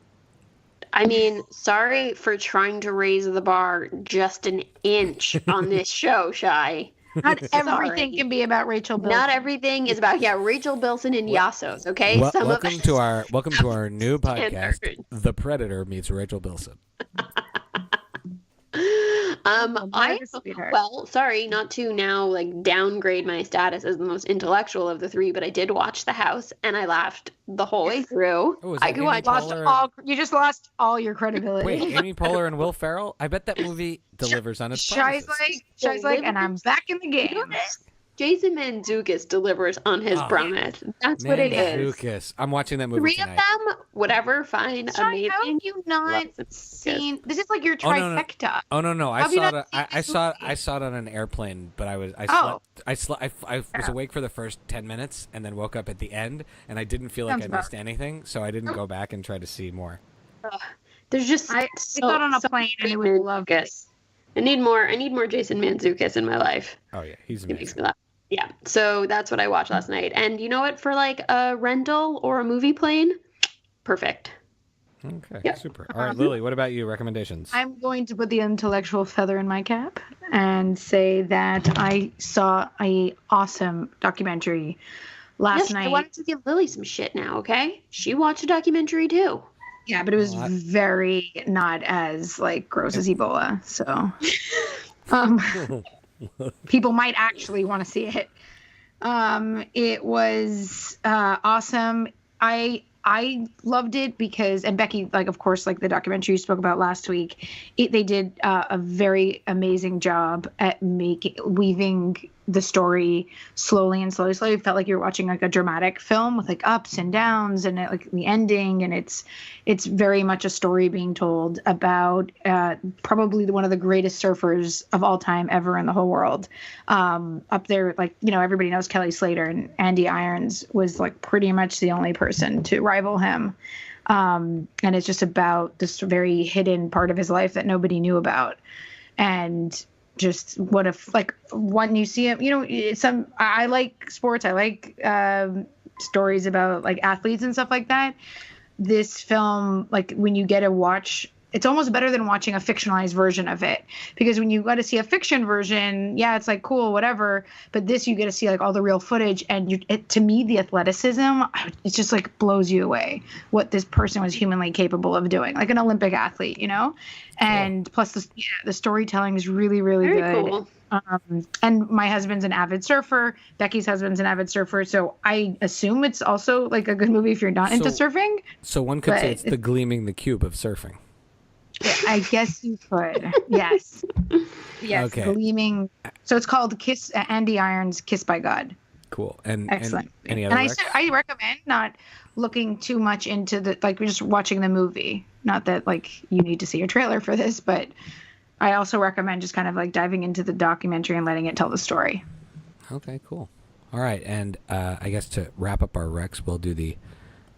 I mean, sorry for trying to raise the bar just an inch on this show, Shai. Not everything can be about Rachel Bilson. Not everything is about Rachel Bilson and Yassos. Okay. Welcome to our new podcast, The Predator Meets Rachel Bilson. Sorry, not to now like downgrade my status as the most intellectual of the three, but I did watch The House and I laughed the whole way through. You just lost all your credibility. Wait, Amy Poehler and Will Ferrell? I bet that movie delivers on its promises. Shai's like, and I'm back in the game. Jason Mantzoukas delivers on his promise. That's what it is. Mantzoukas. I'm watching that movie tonight. 3 of them, whatever, fine, Shai, amazing. how have you not seen? This is like your trifecta. Oh no! I saw it on an airplane, but I was awake for the first 10 minutes and then woke up at the end, and I didn't feel like I missed anything, so I didn't go back and try to see more. There's just I got on a plane and it was lovely. I need more Jason Mantzoukas in my life. Oh yeah, he's amazing. It makes me laugh. Yeah, so that's what I watched last night. And you know what? For like a rental or a movie plane, perfect. Okay, super. All right, Lily, what about you? Recommendations? I'm going to put the intellectual feather in my cap and say that I saw a awesome documentary last night. I wanted to give Lily some shit now, okay? She watched a documentary too. Yeah, but it was very not as like gross as Ebola. So people might actually want to see it. It was awesome. I loved it because, and Becky, like, of course, like the documentary you spoke about last week, they did a very amazing job at weaving the story slowly. It felt like you were watching like a dramatic film with like ups and downs and like the ending. And it's very much a story being told about probably one of the greatest surfers of all time ever in the whole world. Up there, like, you know, everybody knows Kelly Slater, and Andy Irons was like pretty much the only person to rival him. And it's just about this very hidden part of his life that nobody knew about. And just what if, like, when you see him, you know, I like sports. I like stories about like athletes and stuff like that. This film, like when you get to watch it's almost better than watching a fictionalized version of it, because when you got to see a fiction version, yeah, it's like cool, whatever. But this, you get to see like all the real footage, and to me, the athleticism, it just like blows you away what this person was humanly capable of doing, like an Olympic athlete, you know. And plus, the storytelling is really, really Very good. Cool. And my husband's an avid surfer. Becky's husband's an avid surfer. So I assume it's also like a good movie if you're not into surfing. So one could say it's the Gleaming the Cube of surfing. Yeah, I guess you could. Yes. Yes. Okay. Gleaming. So it's called Andy Irons' Kiss by God. Cool. And excellent. And any other I recommend not looking too much into just watching the movie. Not that like you need to see a trailer for this, but I also recommend just kind of like diving into the documentary and letting it tell the story. Okay, cool. All right, and I guess to wrap up our recs, we'll do the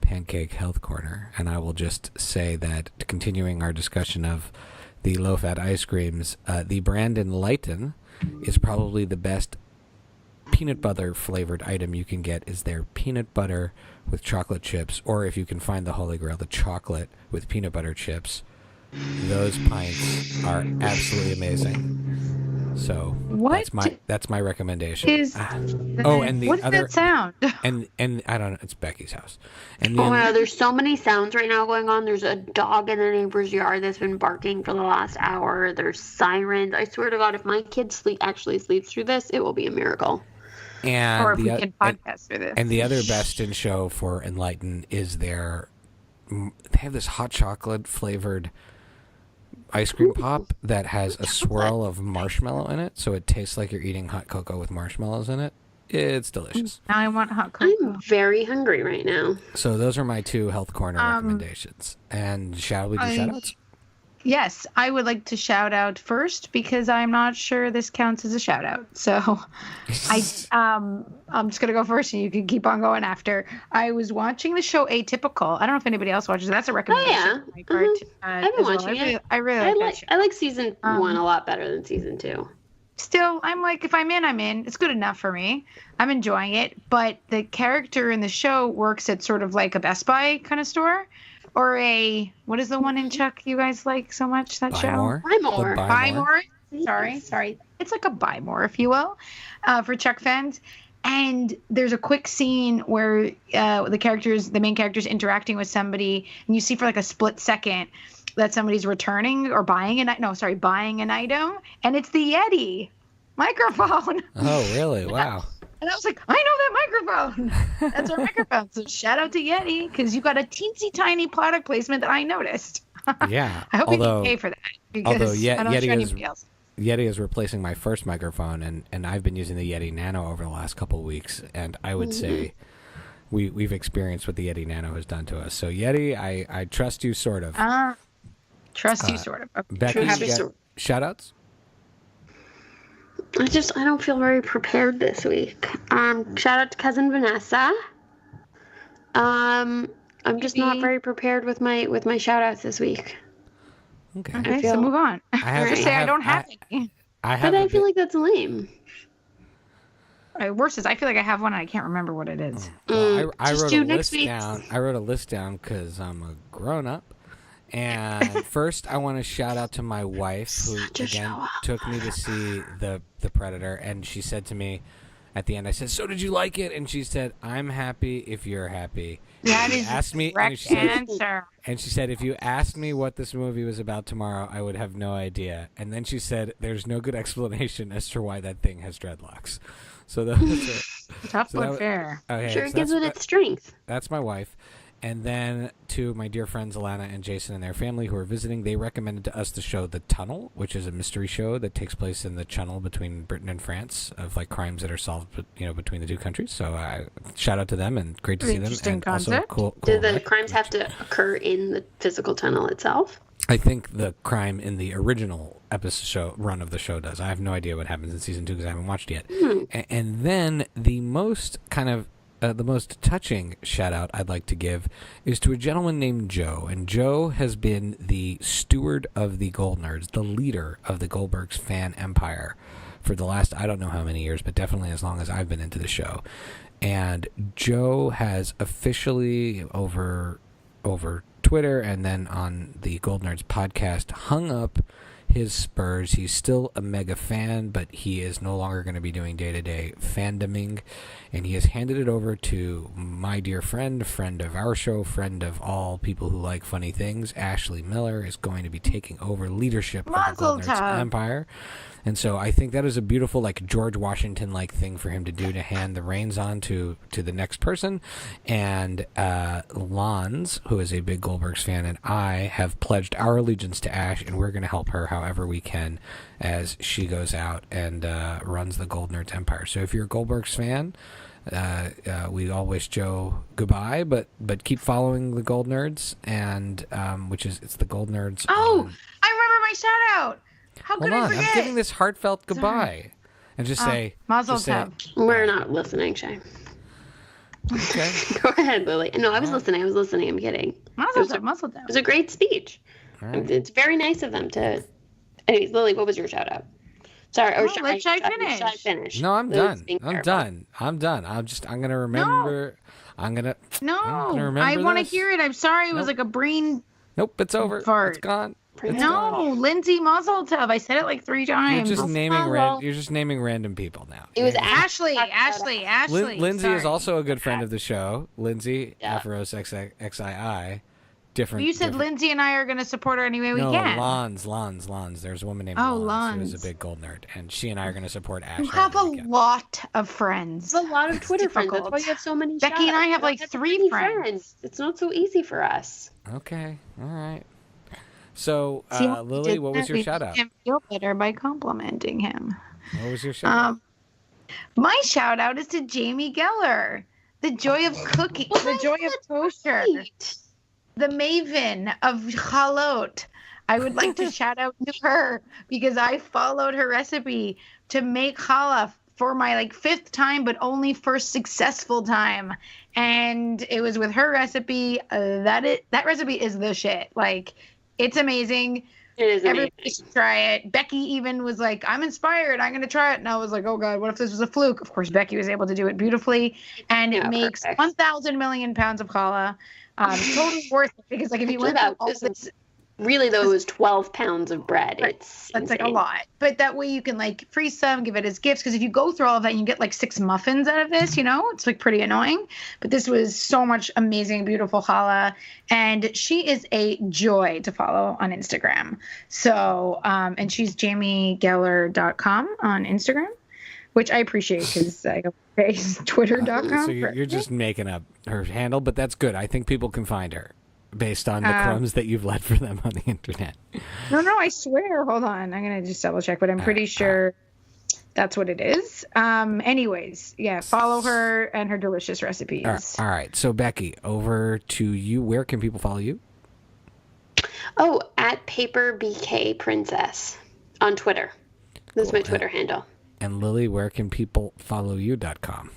Pancake Health Corner, and I will just say that, continuing our discussion of the low-fat ice creams, the brand Enlighten is probably the best peanut butter flavored item you can get. Is their peanut butter with chocolate chips, or if you can find the Holy Grail, the chocolate with peanut butter chips. Those pints are absolutely amazing. So that's my recommendation. And the what's other that sound? And I don't know, it's Becky's house. And wow, there's so many sounds right now going on. There's a dog in the neighbor's yard that's been barking for the last hour. There's sirens. I swear to God, if my kid actually sleeps through this, it will be a miracle. And or if we can podcast through this. And the other best in show for Enlighten is they have this hot chocolate flavored ice cream pop that has a swirl of marshmallow in it, so it tastes like you're eating hot cocoa with marshmallows in it. It's delicious. Now I want hot cocoa. I'm very hungry right now. So those are my two Health Corner recommendations. And shall we do shoutouts? Yes, I would like to shout out first because I'm not sure this counts as a shout out. So I'm just gonna go first, and you can keep on going after. I was watching the show Atypical. I don't know if anybody else watches it. That's a recommendation. Oh, yeah. I've been watching it. I like season 1 a lot better than season 2. Still, I'm like, if I'm in. It's good enough for me. I'm enjoying it. But the character in the show works at sort of like a Best Buy kind of store. Or what is the one in Chuck you guys like so much, that show? Buy More. Sorry. It's like a Buy More, if you will, for Chuck fans. And there's a quick scene where the main character's interacting with somebody, and you see for like a split second that somebody's returning or buying an item, and it's the Yeti microphone. Oh, really? Wow. And I was like, I know that microphone. That's our microphone. So shout out to Yeti, because you got a teensy tiny product placement that I noticed. Yeah. I hope you can pay for that, because I don't know anybody else. Yeti is replacing my first microphone, and I've been using the Yeti Nano over the last couple of weeks, and I would say we've experienced what the Yeti Nano has done to us. So Yeti, I trust you sort of. Trust you sort of. Okay. Becky, shout-outs? I don't feel very prepared this week. Shout out to cousin Vanessa. I'm just not very prepared with my shout outs this week. Okay, so move on. I don't have any. I feel like that's lame. Worse is I feel like I have one and I can't remember what it is. Well, I wrote a list down. I wrote a list down because I'm a grown up. And first, I want to shout out to my wife, who again took me to see the Predator, and she said to me at the end, I said, "So did you like it?" And she said, "I'm happy if you're happy." That is the correct answer. And she said, "If you asked me what this movie was about tomorrow, I would have no idea." And then she said, "There's no good explanation as to why that thing has dreadlocks." So that was tough but fair. Okay, sure, it gives it its strength. That's my wife. And then to my dear friends Alana and Jason and their family who are visiting, they recommended to us the show The Tunnel, which is a mystery show that takes place in the channel between Britain and France of like crimes that are solved, between the two countries. So shout out to them and great to see them. Interesting concept. Cool. Do the crimes have to occur in the physical tunnel itself? I think the crime in the original run of the show does. I have no idea what happens in season 2 because I haven't watched it yet. And then the most the most touching shout-out I'd like to give is to a gentleman named Joe. And Joe has been the steward of the Goldnerds, the leader of the Goldbergs fan empire for the last, I don't know how many years, but definitely as long as I've been into the show. And Joe has officially, over Twitter and then on the Goldnerds podcast, hung up his spurs. He's still a mega fan, but he is no longer going to be doing day-to-day fandoming, and he has handed it over to my dear friend of our show, friend of all people who like funny things. Ashley Miller is going to be taking over leadership of the Goldnerds Empire. And so I think that is a beautiful, like, George Washington-like thing for him to do, to hand the reins on to the next person. And Lons, who is a big Goldbergs fan, and I have pledged our allegiance to Ash, and we're going to help her however we can as she goes out and runs the Goldnerds Empire. So if you're a Goldbergs fan, we all wish Joe goodbye, but keep following the Goldnerds, and it's the Goldnerds. Oh, I remember my shout-out. How could I forget? I'm giving this heartfelt goodbye. And just say... Mazel tov. We're not listening, Shai. Okay. Go ahead, Lily. No, I was listening. I'm kidding. Mazel tov. It was a great speech. Right. It's very nice of them to... Anyways, Lily, what was your shout-out? Sorry. Let Shai finish. No, I'm done. I'm done. I'm going to remember... I want to hear it. I'm sorry. It was like a brain... Nope, it's over. Fart. It's gone. Lindsay Mazel Tov. I said it like 3 times. You're just naming random people now. It was Ashley. Lindsay is also a good friend of the show. Lindsay, Afros XII. Different. Well, you said Lindsay and I are going to support her any way we can. Lons. There's a woman named Lons who is a big gold nerd, and she and I are going to support Ashley. You have a lot of friends. A lot of Twitter friends. That's why you have so many. Becky and I have like 3 friends. It's not so easy for us. Okay. All right. So, Lily, what was your shout-out? I feel better by complimenting him. What was your shout-out? My shout-out is to Jamie Geller, the joy of cooking, the joy of kosher, the maven of chalot. I would like to shout out to her because I followed her recipe to make challah for my 5th time, but only first successful time. And it was with her recipe. That recipe is the shit. It's amazing. It is amazing. Everybody should try it. Becky even was like, I'm inspired. I'm going to try it. And I was like, oh, God, what if this was a fluke? Of course, Becky was able to do it beautifully. And it makes 1,000 million pounds of challah. Totally worth it. Because, if you went through all this... Really, though, it was 12 pounds of bread. Right. That's insane. A lot. But that way you can freeze some, give it as gifts. Because if you go through all of that, you get 6 muffins out of this, it's pretty annoying. But this was so much amazing, beautiful challah. And she is a joy to follow on Instagram. So, and she's jamiegeller.com on Instagram, which I appreciate because I go twitter.com. So you're just making up her handle, but that's good. I think people can find her. Based on the crumbs that you've left for them on the internet. No, I swear. Hold on. I'm going to just double check, but I'm pretty sure that's what it is. Anyways, follow her and her delicious recipes. All right. So, Becky, over to you. Where can people follow you? Oh, at PaperBKPrincess on Twitter. That's my Twitter handle. And Lily, where can people follow you.com?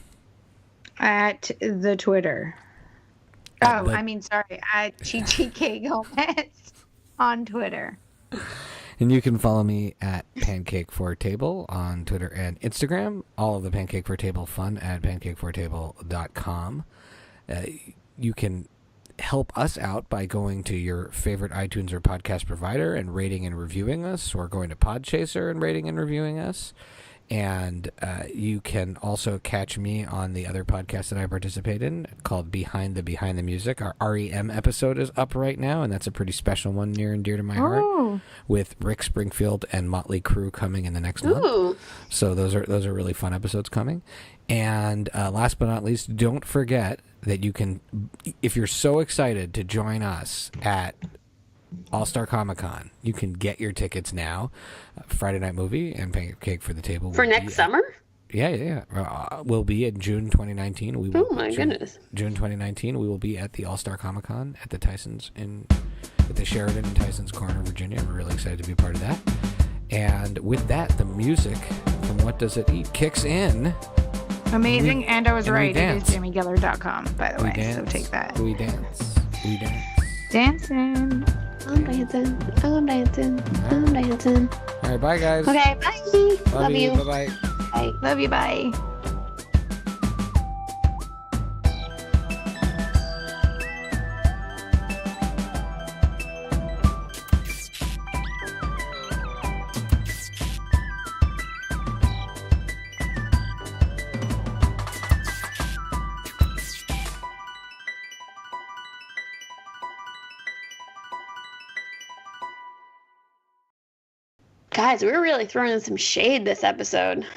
At the Twitter. At GGK Gomez on Twitter. And you can follow me at Pancake for Table on Twitter and Instagram. All of the Pancake for Table fun at pancakefortable.com. You can help us out by going to your favorite iTunes or podcast provider and rating and reviewing us, or going to Podchaser and rating and reviewing us. And you can also catch me on the other podcast that I participate in called Behind the Music. Our REM episode is up right now, and that's a pretty special one, near and dear to my heart, with Rick Springfield and Motley Crue coming in the next month. So those are really fun episodes coming. And last but not least, don't forget that you can, if you're so excited to join us at All-Star Comic-Con, you can get your tickets now. Friday Night Movie and Pancake for the Table. For next summer? Yeah. We'll be in June 2019. Goodness. June 2019, we will be at the All-Star Comic-Con at the Tysons at the Sheridan in Tysons Corner, Virginia. We're really excited to be part of that. And with that, the music from What Does It Eat kicks in. Amazing. And I was right. It is JimmyGeller.com, by the way. So take that. We dance. Dancing. I'm dancing. All right, bye, guys. Okay, bye. Love you. Bye-bye. Bye. Love you, bye. Guys, we were really throwing some shade this episode.